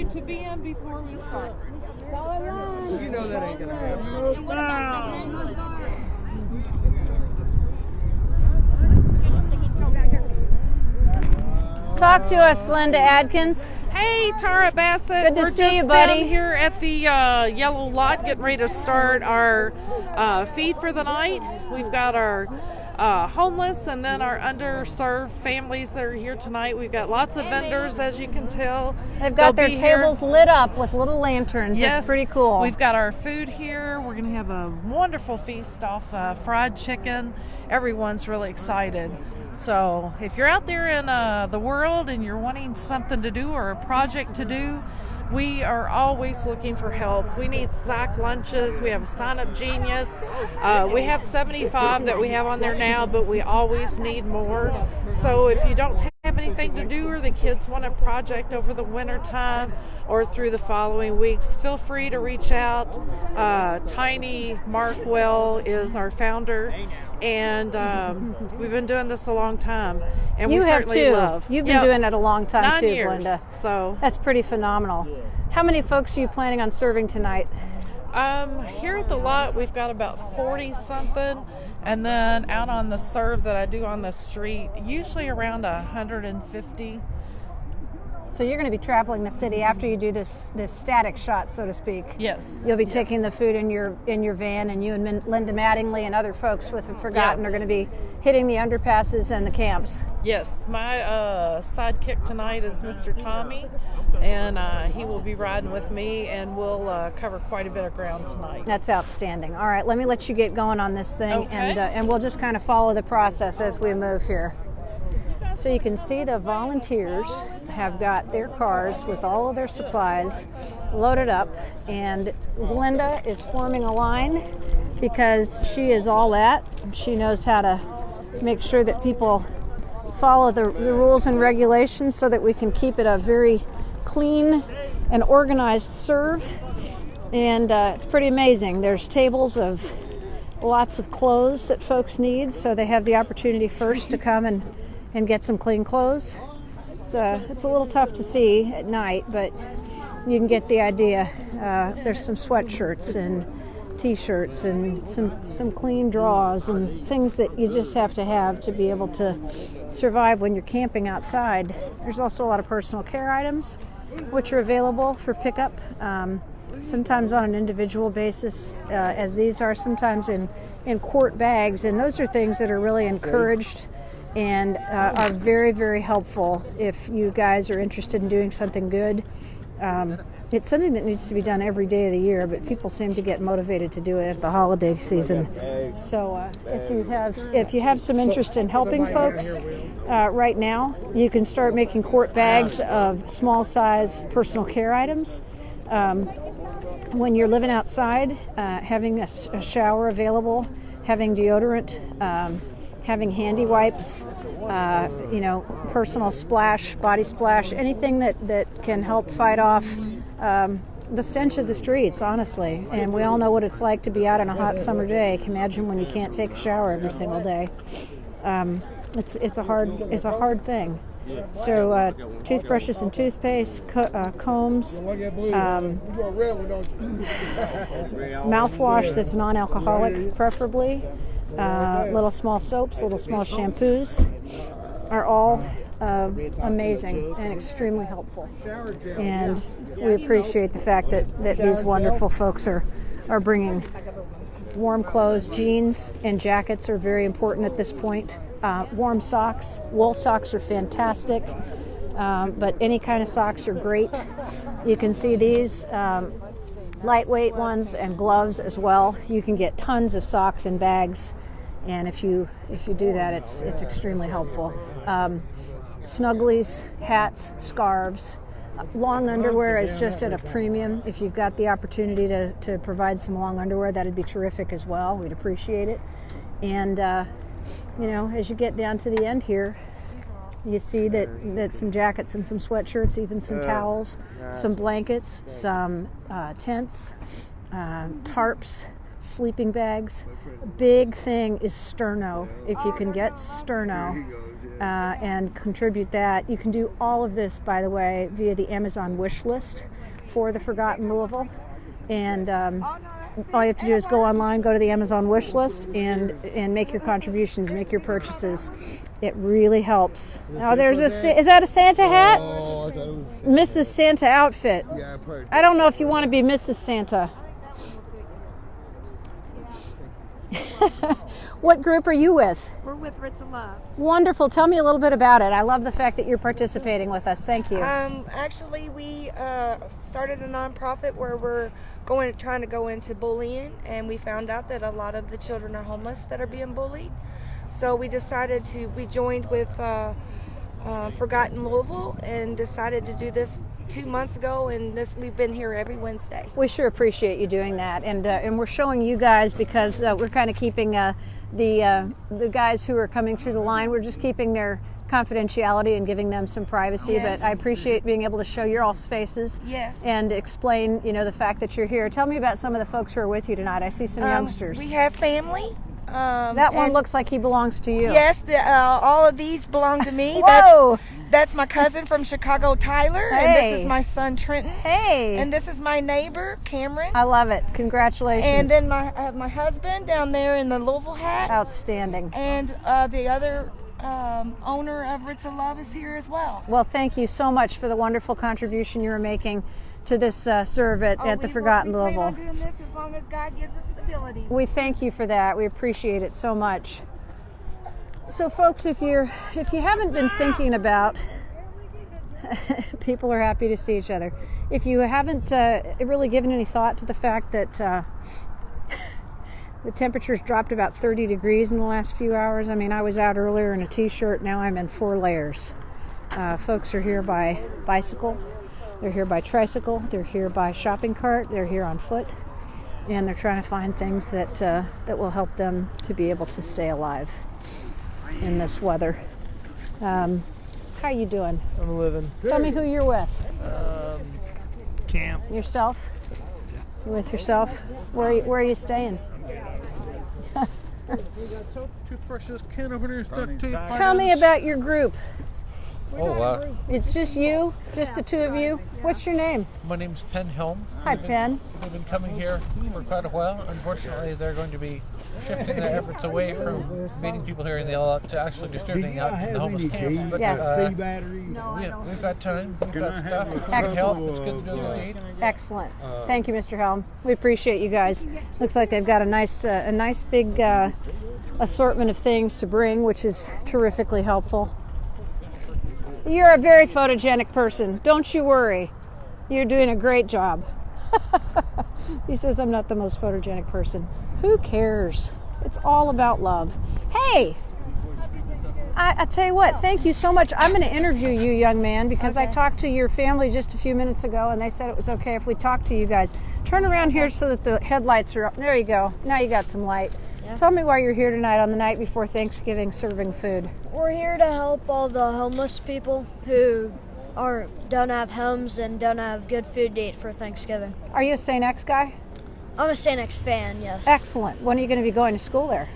need to be in before we start. You know that ain't gonna happen. Talk to us, Glenda Adkins. Hey, Tara Bassett. Good to We're see you, just buddy. down here at the yellow lot getting ready to start our feed for the night. We've got our homeless and then our underserved families that are here tonight. We've got lots of vendors, as you can tell. They've got They'll their be here. tables lit up with little lanterns. Yes. It's pretty cool. We've got our food here. We're going to have a wonderful feast off fried chicken. Everyone's really excited. So if you're out there in the world and you're wanting something to do or a project to do, we are always looking for help. We need sack lunches. We have a sign-up genius. We have 75 that we have on there now, but we always need more. So if you don't have anything to do or the kids want a project over the winter time or through the following weeks, feel free to reach out. Tiny Markwell is our founder, and we've been doing this a long time, and you we have certainly too. love. You've been doing it a long time 9 too, years, Glenda. So that's pretty phenomenal. How many folks are you planning on serving tonight? Here at the lot, we've got about 40 something, and then out on the serve that I do on the street, usually around 150. So you're going to be traveling the city after you do this static shot, so to speak. Yes. You'll be taking the food in your van, and you and Linda Mattingly and other folks with the Forgotten are going to be hitting the underpasses and the camps. Yes. My sidekick tonight is Mr. Tommy, and he will be riding with me, and we'll cover quite a bit of ground tonight. That's outstanding. All right, let me let you get going on this thing, Okay. and we'll just kind of follow the process as we move here. So you can see the volunteers have got their cars with all of their supplies loaded up, and Glenda is forming a line because she is all that. She knows how to make sure that people follow the rules and regulations so that we can keep it a very clean and organized serve. And it's pretty amazing. There's tables of lots of clothes that folks need, so they have the opportunity first to come and get some clean clothes. It's a little tough to see at night, but you can get the idea. There's some sweatshirts and t-shirts and some clean drawers and things that you just have to be able to survive when you're camping outside. There's also a lot of personal care items which are available for pickup, sometimes on an individual basis, as these are, sometimes in quart bags, and those are things that are really encouraged and are very, very helpful if you guys are interested in doing something good. It's something that needs to be done every day of the year, but people seem to get motivated to do it at the holiday season. So if you have some interest in helping folks right now, you can start making quart bags of small size personal care items. When you're living outside, having a shower available, having deodorant, having handy wipes, personal splash, body splash, anything that can help fight off the stench of the streets, honestly. And we all know what it's like to be out on a hot summer day. Imagine when you can't take a shower every single day. It's a hard thing. So toothbrushes and toothpaste, combs, mouthwash that's non-alcoholic, preferably. Little small soaps, little small shampoos are all amazing and extremely helpful. And we appreciate the fact that these wonderful folks are bringing warm clothes. Jeans and jackets are very important at this point. Warm socks, wool socks are fantastic, but any kind of socks are great. You can see these lightweight ones and gloves as well. You can get tons of socks in bags, and if you do that, it's extremely helpful. Snugglies, hats, scarves. Long underwear is just at a premium. If you've got the opportunity to provide some long underwear, that'd be terrific as well. We'd appreciate it. And as you get down to the end here, you see that some jackets and some sweatshirts, even some towels, some blankets, some tents, tarps, sleeping bags. Big thing is sterno. If you can get sterno and contribute that, you can do all of this, by the way, via the Amazon wish list. for the Forgotten Louisville. And all you have to do is go online, go to the Amazon wish list, and make your contributions, make your purchases. It really helps. Oh, there's is that a Santa hat? Oh, I thought it was Mrs. Santa outfit. yeah, perfect. I don't know if you want to be Mrs. Santa. What group are you with? We're with Ritz of Love. Wonderful. Tell me a little bit about it. I love the fact that you're participating with us. Thank you. Actually, we started a nonprofit where we're trying to go into bullying, and we found out that a lot of the children are homeless that are being bullied. So we joined with Forgotten Louisville and decided to do this 2 months ago, and we've been here every Wednesday. We sure appreciate you doing that, and we're showing you guys because we're kind of keeping the guys who are coming through the line. We're just keeping their confidentiality and giving them some privacy. Yes. But I appreciate being able to show your all's faces. Yes. And explain, the fact that you're here. Tell me about some of the folks who are with you tonight. I see some youngsters. We have family. That one looks like he belongs to you. Yes, all of these belong to me. Whoa! That's my cousin from Chicago, Tyler, and this is my son, Trenton. Hey! And this is my neighbor, Cameron. I love it. Congratulations. And then I have my husband down there in the Louisville hat. Outstanding. And the other owner of Ritz of Love is here as well. Well, thank you so much for the wonderful contribution you are making to this serve at the Forgotten We plan Louisville. on doing this as long as God gives us the ability. We thank you for that. We appreciate it so much. So, folks, if you haven't been thinking about, people are happy to see each other. If you haven't really given any thought to the fact that the temperature's dropped about 30 degrees in the last few hours. I mean, I was out earlier in a t-shirt. Now I'm in 4 layers. Folks are here by bicycle. They're here by tricycle. They're here by shopping cart. They're here on foot. And they're trying to find things that will help them to be able to stay alive in this weather. How you doing? I'm living. Tell me who you're with. Camp. Yourself? You with yourself? Where are you staying? Toothbrushes, can openers, duct tape. Tell me about your group. Oh, wow. It's just you? Just the two of you? What's your name? My name's Penn Helm. Hi, Penn. We've been coming here for quite a while. Unfortunately, they're going to be shifting their efforts away from meeting people here in the LL to actually distributing out in the homeless camps. But Yes. we've got time. We've got stuff. We can help. It's good to do a good deed. Excellent. Thank you, Mr. Helm. We appreciate you guys. Looks like they've got a nice big assortment of things to bring, which is terrifically helpful. You're a very photogenic person. Don't you worry. You're doing a great job. He says I'm not the most photogenic person. Who cares? It's all about love. Hey! I tell you what, thank you so much. I'm going to interview you, young man, because I talked to your family just a few minutes ago, and they said it was okay if we talked to you guys. Turn around here so that the headlights are up. There you go. Now you got some light. Yeah. Tell me why you're here tonight on the night before Thanksgiving serving food. We're here to help all the homeless people who don't have homes and don't have good food to eat for Thanksgiving. Are you a St. X guy? I'm a St. X fan, yes. Excellent. When are you going to be going to school there?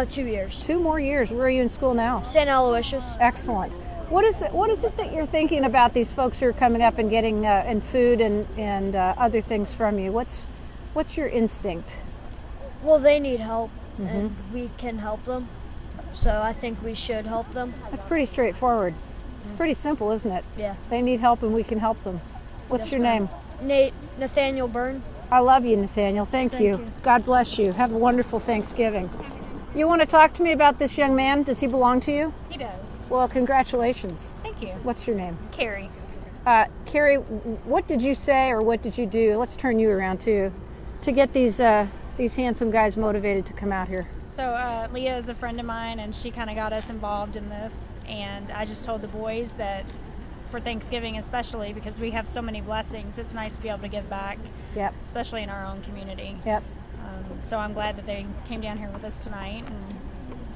2 years. 2 more years. Where are you in school now? St. Aloysius. Excellent. What is it that you're thinking about these folks who are coming up and getting and food and other things from you? What's your instinct? Well, they need help, and we can help them. So I think we should help them. That's pretty straightforward. It's pretty simple, isn't it? Yeah. They need help and we can help them. What's Yes, your ma'am. name? Nathaniel Byrne. I love you, Nathaniel. Thank Thank you. you. God bless you. Have a wonderful Thanksgiving. You want to talk to me about this young man? Does he belong to you? He does. Well, congratulations. Thank you. What's your name? Carrie. Carrie, what did you say or what did you do? Let's turn you around too, to get these handsome guys motivated to come out here. So Leah is a friend of mine, and she kind of got us involved in this. And I just told the boys that for Thanksgiving especially, because we have so many blessings, it's nice to be able to give back, Yep. especially in our own community. Yep. So I'm glad that they came down here with us tonight and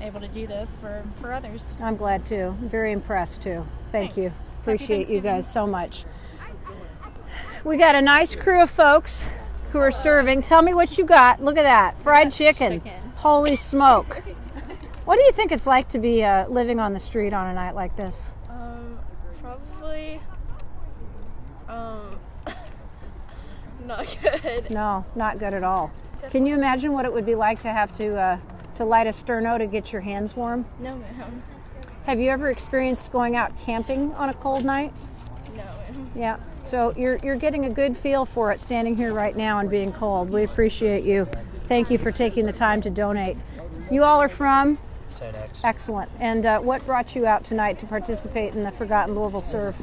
able to do this for others. I'm glad too. I'm very impressed too. Thank Thanks. you. Happy Appreciate you Thanksgiving. guys so much. We got a nice crew of folks who are serving. Tell me what you got. Look at that. Fried chicken. Holy smoke. What do you think it's like to be living on the street on a night like this? Probably Not good. No, not good at all. Can you imagine what it would be like to have to light a sterno to get your hands warm? No, ma'am. Have you ever experienced going out camping on a cold night? No, ma'am. Yeah. So you're getting a good feel for it standing here right now and being cold. We appreciate you. Thank you for taking the time to donate. You all are from? Sedex. Excellent. And what brought you out tonight to participate in the Forgotten Louisville Serve?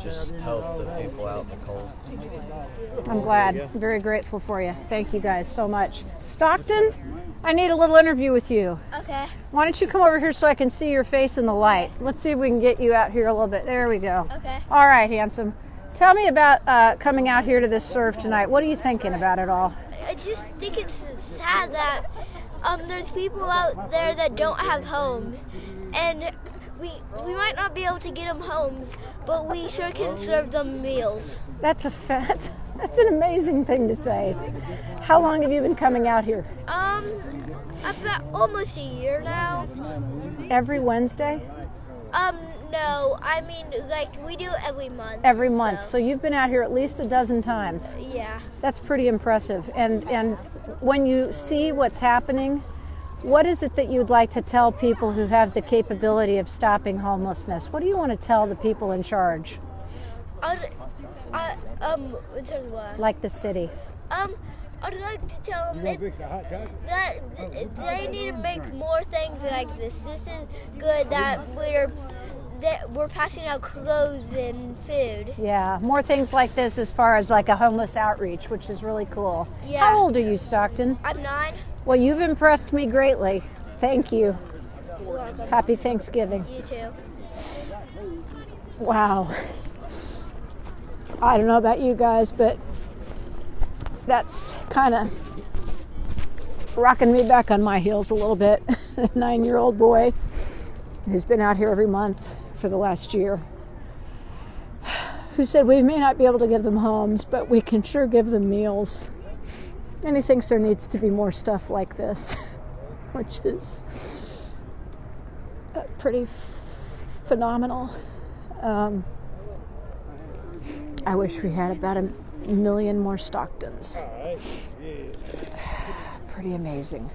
Just help the people out in the cold. I'm glad. I'm very grateful for you. Thank you guys so much. Stockton, I need a little interview with you. Okay. Why don't you come over here so I can see your face in the light? Let's see if we can get you out here a little bit. There we go. Okay. All right, handsome. Tell me about coming out here to this serve tonight. What are you thinking about it all? I just think it's sad that there's people out there that don't have homes, and we might not be able to get them homes, but we sure can serve them meals. That's an amazing thing to say. How long have you been coming out here? About almost a year now. Every Wednesday? No, I mean, like, we do it every month. Every month. So you've been out here at least a dozen times. Yeah. That's pretty impressive. And when you see what's happening, what is it that you'd like to tell people who have the capability of stopping homelessness? What do you want to tell the people in charge? In terms of what? Like the city. I'd like to tell them that they need to make more things like this. This is good that we're passing out clothes and food. Yeah, more things like this as far as like a homeless outreach, which is really cool. Yeah. How old are you, Stockton? I'm 9. Well, you've impressed me greatly. Thank you. You're welcome. Happy Thanksgiving. You too. Wow. I don't know about you guys, but that's kind of rocking me back on my heels a little bit. A 9-year-old boy who's been out here every month for the last year, who said we may not be able to give them homes, but we can sure give them meals. And he thinks there needs to be more stuff like this, which is pretty phenomenal. I wish we had about 1 million more Stocktons. Pretty amazing.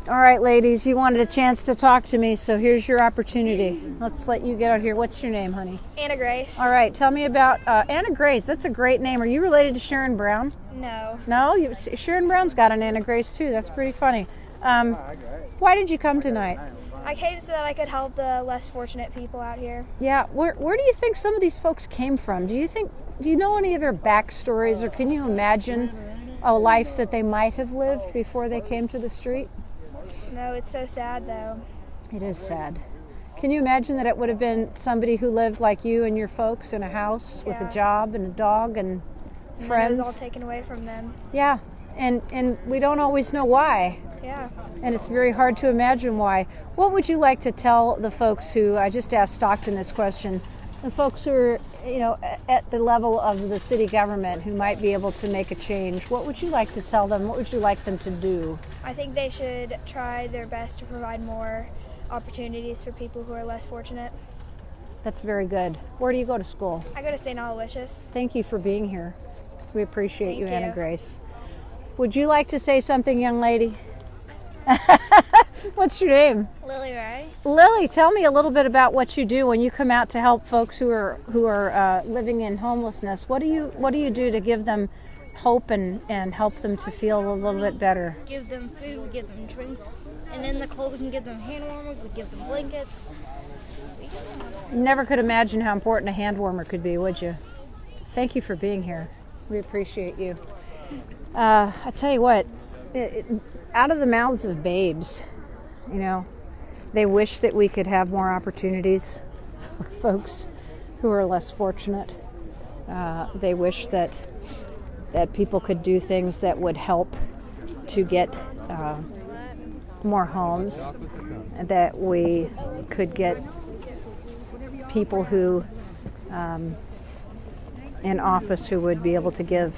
All right, ladies, you wanted a chance to talk to me, so here's your opportunity. Let's let you get out here. What's your name, honey? Anna Grace. All right, tell me about Anna Grace. That's a great name. Are you related to Sharon Brown? No. No? Sharon Brown's got an Anna Grace, too. That's pretty funny. Why did you come tonight? I came so that I could help the less fortunate people out here. Yeah, where do you think some of these folks came from? Do you know any of their backstories, or can you imagine a life that they might have lived before they came to the street? No, it's so sad though. It is sad. Can you imagine that it would have been somebody who lived like you and your folks in a house with a job and a dog and friends? It was all taken away from them. Yeah, and we don't always know why. Yeah. And it's very hard to imagine why. What would you like to tell the folks who, I just asked Stockton this question, the folks who are, at the level of the city government who might be able to make a change? What would you like to tell them? What would you like them to do? I think they should try their best to provide more opportunities for people who are less fortunate. That's very good. Where do you go to school? I go to St. Aloysius. Thank you for being here. We appreciate you, Thank Anna you. Grace. Would you like to say something, young lady? What's your name? Lily Ray. Lily, tell me a little bit about what you do when you come out to help folks who are living in homelessness. What do you do to give them hope and help them to feel a little bit better? Give them food, we give them drinks, and in the cold we can give them hand warmers, we give them blankets. Never could imagine how important a hand warmer could be, would you? Thank you for being here. We appreciate you. I tell you what, out of the mouths of babes, they wish that we could have more opportunities for folks who are less fortunate. They wish that people could do things that would help to get more homes, and that we could get people who in office who would be able to give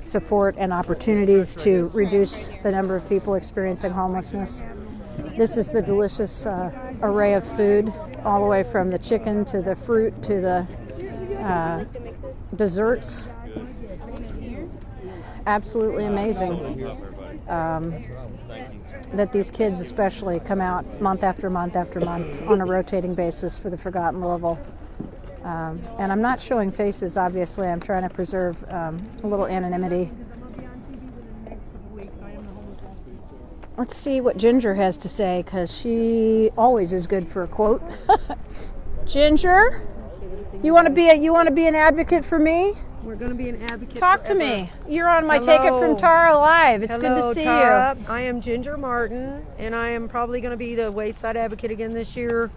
support and opportunities to reduce the number of people experiencing homelessness. This is the delicious array of food, all the way from the chicken to the fruit to the desserts. absolutely amazing that these kids especially come out month after month after month on a rotating basis for the Forgotten Louisville. And I'm not showing faces, obviously. I'm trying to preserve a little anonymity. Let's see what Ginger has to say, because she always is good for a quote. Ginger, you want to be an advocate for me? We're going to be an advocate. Talk to me. You're on my Take It From Tara Live. It's good to see Tara. you. I am Ginger Martin, and I am probably going to be the Wayside Advocate again this year.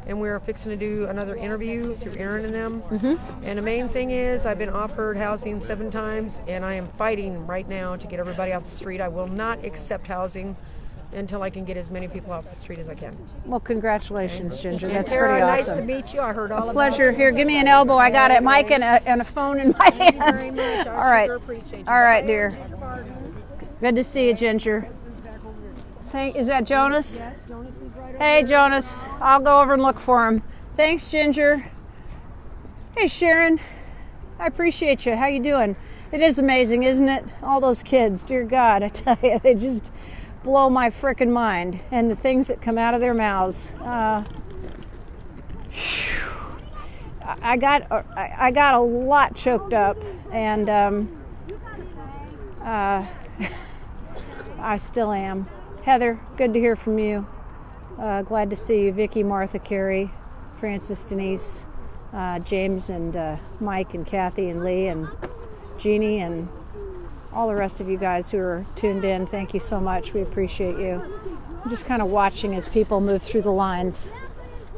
And we're fixing to do another interview through Aaron and them. Mm-hmm. And the main thing is I've been offered housing 7 times, and I am fighting right now to get everybody off the street. I will not accept housing until I can get as many people off the street as I can. Well, congratulations, Ginger. That's Tara, pretty awesome. nice to meet you. I heard all about Pleasure. it. Here, give me an elbow. I got a mic and a phone in my hand. Thank you very much. All right. Appreciate you. All right, dear. Good to see you, Ginger. Is that Jonas? Yes, Jonas is right Hey, Jonas. I'll go over and look for him. Thanks, Ginger. Hey, Sharon. I appreciate you. How you doing? It is amazing, isn't it? All those kids. Dear God, I tell you, they just blow my frickin' mind. And the things that come out of their mouths. I got a lot choked up, and I still am. Heather, good to hear from you. Glad to see you. Vicky, Martha, Carrie, Francis, Denise, James, and Mike, and Kathy, and Lee, and Jeannie, and all the rest of you guys who are tuned in. Thank you so much. We appreciate you. I'm just kind of watching as people move through the lines,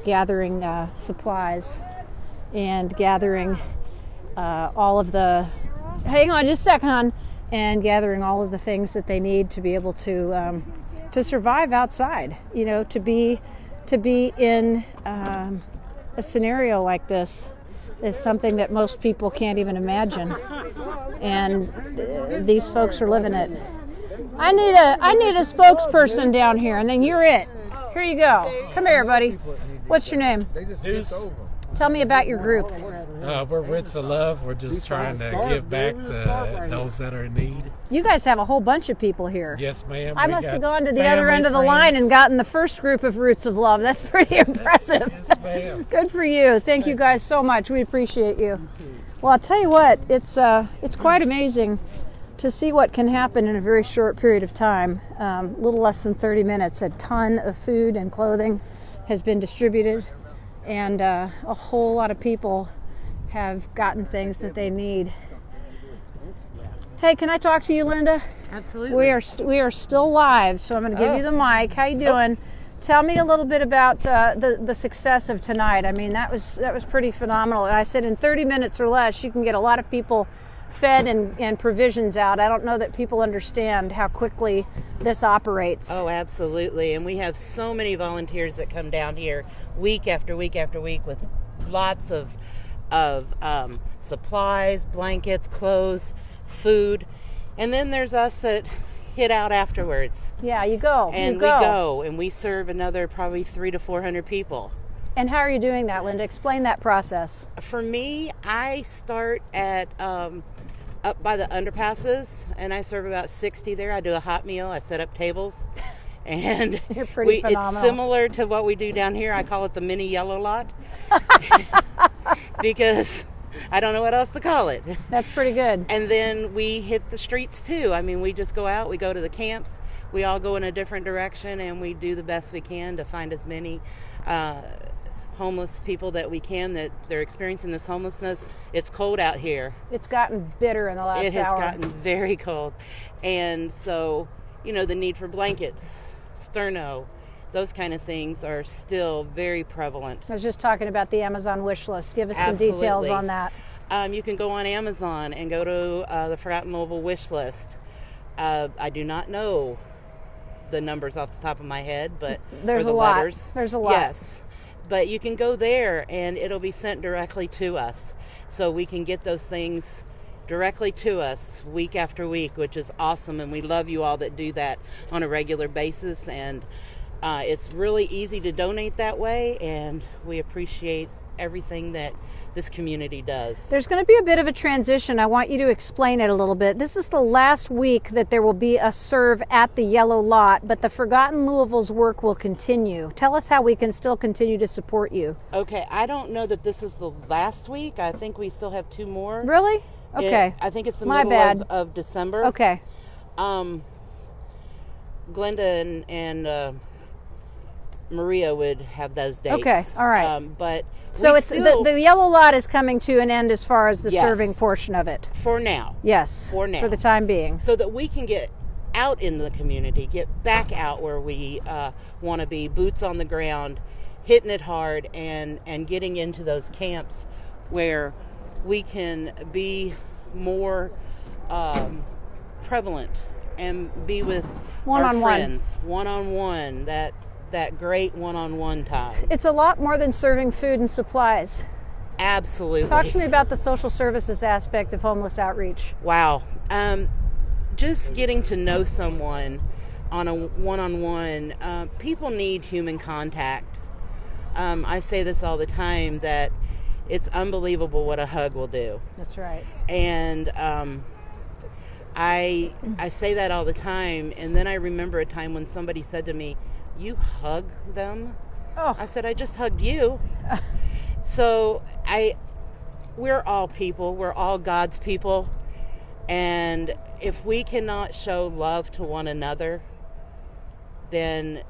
gathering supplies and gathering all of the, hang on just a second, hon, and gathering all of the things that they need to be able to survive outside, you know, to be in a scenario like this is something that most people can't even imagine, and these folks are living it. I need a spokesperson down here, and then you're it. Here you go. Come here, buddy. What's your name? Deuce. Tell me about your group. We're Roots of Love. We're just trying to give back to those that are in need. You guys have a whole bunch of people here. Yes, ma'am. I must have gone to the other end of the line and gotten the first group of Roots of Love. That's pretty impressive. Yes, ma'am. Good for you. Thank you guys so much. We appreciate you. Well, I'll tell you what, it's quite amazing to see what can happen in a very short period of time. A little less than 30 minutes. A ton of food and clothing has been distributed, and a whole lot of people have gotten things that they need. Hey, can I talk to you, Linda? Absolutely. We are still live, so I'm going to give you the mic. How you doing? Tell me a little bit about the success of tonight. I mean, that was pretty phenomenal. And I said in 30 minutes or less, you can get a lot of people fed and provisions out. I don't know that people understand how quickly this operates. Oh, absolutely. And we have so many volunteers that come down here week after week after week with lots of supplies, blankets, clothes, food. And then there's us that hit out afterwards. Yeah, you go. And we go and we serve another probably 300 to 400 people. And how are you doing that, Linda? Explain that process. For me, I start at up by the underpasses, and I serve about 60 there. I do a hot meal. I set up tables, and You're pretty phenomenal. It's similar to what we do down here. I call it the mini yellow lot because I don't know what else to call it. That's pretty good. And then we hit the streets too. I mean, we just go out. We go to the camps. We all go in a different direction, and we do the best we can to find as many homeless people that we can, that they're experiencing this homelessness. It's cold out here. It's gotten bitter in the last hour. It has gotten very cold. And so, you know, the need for blankets, sterno, those kind of things are still very prevalent. I was just talking about the Amazon wish list. Give us Absolutely. some details on that. You can go on Amazon and go to the Forgotten Louisville wish list. I do not know the numbers off the top of my head, but there's or the a lot. letters. There's a lot. Yes. But you can go there and it'll be sent directly to us. So we can get those things directly to us week after week, which is awesome. And we love you all that do that on a regular basis. And it's really easy to donate that way. And we appreciate everything that this community does. There's going to be a bit of a transition. I want you to explain it a little bit. This is the last week that there will be a serve at the Yellow Lot, but the Forgotten Louisville's work will continue. Tell us how we can still continue to support you. Okay, I don't know that this is the last week. I think we still have 2 more. Really? Okay. I think it's the My middle bad. Of December. Okay. Glenda and Maria would have those dates. Okay, all right. But so we it's still, the Yellow Lot is coming to an end as far as the Yes. serving portion of it. for now. Yes. For now. For the time being. So that we can get out in the community, get back out where we want to be, boots on the ground, hitting it hard, and getting into those camps where we can be more prevalent and be with our friends one-on-one, that great one-on-one time. It's a lot more than serving food and supplies. Absolutely. Talk to me about the social services aspect of homeless outreach. Wow. Just getting to know someone on a one-on-one, people need human contact. I say this all the time, that it's unbelievable what a hug will do. That's right. And I say that all the time, and then I remember a time when somebody said to me, "You hug them?" Oh. I said, "I just hugged you." So we're all people. We're all God's people. And if we cannot show love to one another, then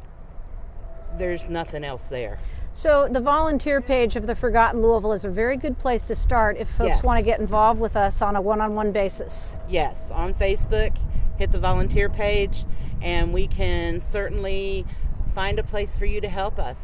there's nothing else there. So the volunteer page of the Forgotten Louisville is a very good place to start if folks Yes. want to get involved with us on a one-on-one basis. Yes, on Facebook, hit the volunteer page, and we can certainly find a place for you to help us.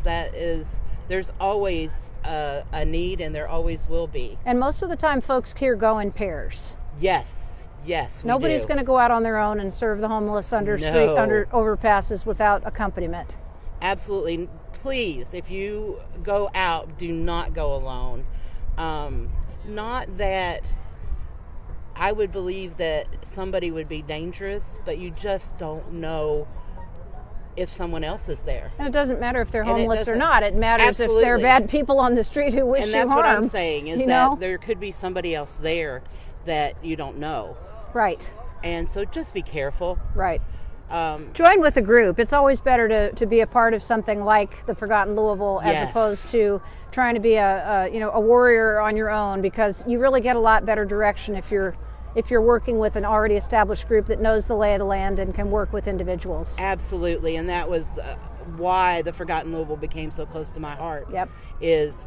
There's always a need, and there always will be. And most of the time folks here go in pairs. Yes, we Nobody's do. going to go out on their own and serve the homeless under overpasses without accompaniment. Absolutely. Please, if you go out, do not go alone. Not that I would believe that somebody would be dangerous, but you just don't know if someone else is there. And it doesn't matter if they're And it homeless or doesn't- not. It matters Absolutely. if they're bad people on the street who wish And you that's harm. what I'm saying, is you that know? there could be somebody else there that you don't know. Right. And so just be careful. Right. Join with a group. It's always better to be a part of something like the Forgotten Louisville as Yes. opposed to trying to be a warrior on your own, because you really get a lot better direction if you're working with an already established group that knows the lay of the land and can work with individuals. Absolutely, and that was why the Forgotten Louisville became so close to my heart. Yep. Is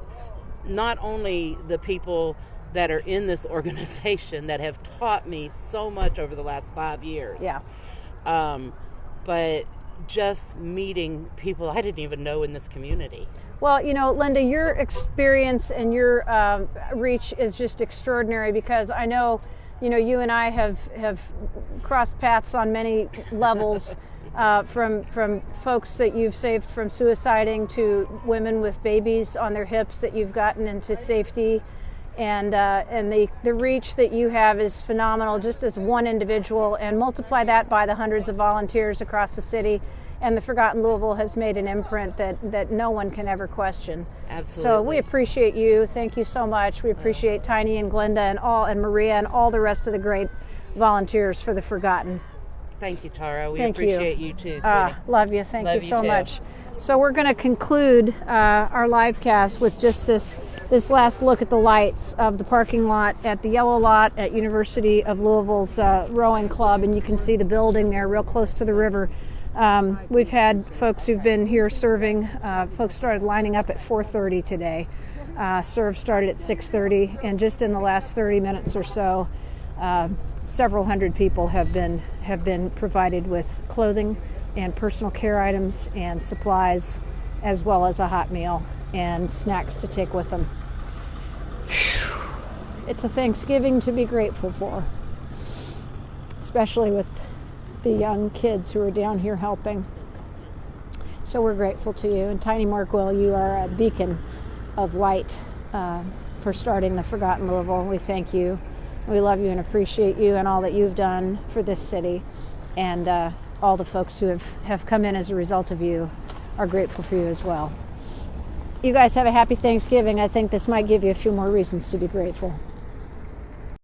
not only the people that are in this organization that have taught me so much over the last 5 years. Yeah. But just meeting people I didn't even know in this community. Well, Linda, your experience and your reach is just extraordinary, because I know, you and I have crossed paths on many levels, from folks that you've saved from suiciding to women with babies on their hips that you've gotten into safety. And the reach that you have is phenomenal, just as one individual, and multiply that by the hundreds of volunteers across the city, and the Forgotten Louisville has made an imprint that no one can ever question. Absolutely. So we appreciate you. Thank you so much. We appreciate Tiny and Glenda and Maria and all the rest of the great volunteers for the Forgotten. Thank you, Tara. We Thank appreciate you too, sweetie. Love you. Thank Love you so too. much. So we're going to conclude our live cast with just this last look at the lights of the parking lot at the Yellow Lot at University of Louisville's rowing club, and you can see the building there real close to the river. We've had folks who've been here serving. Folks started lining up at 4:30 today. Serve started at 6:30, and just in the last 30 minutes or so, several hundred people have been provided with clothing and personal care items and supplies, as well as a hot meal and snacks to take with them. It's a Thanksgiving to be grateful for, especially with the young kids who are down here helping. So we're grateful to you. And Tiny Markwell, you are a beacon of light for starting the Forgotten Louisville. We thank you. We love you and appreciate you and all that you've done for this city. And all the folks who have come in as a result of you are grateful for you as well. you guys have a happy Thanksgiving. I think this might give you a few more reasons to be grateful.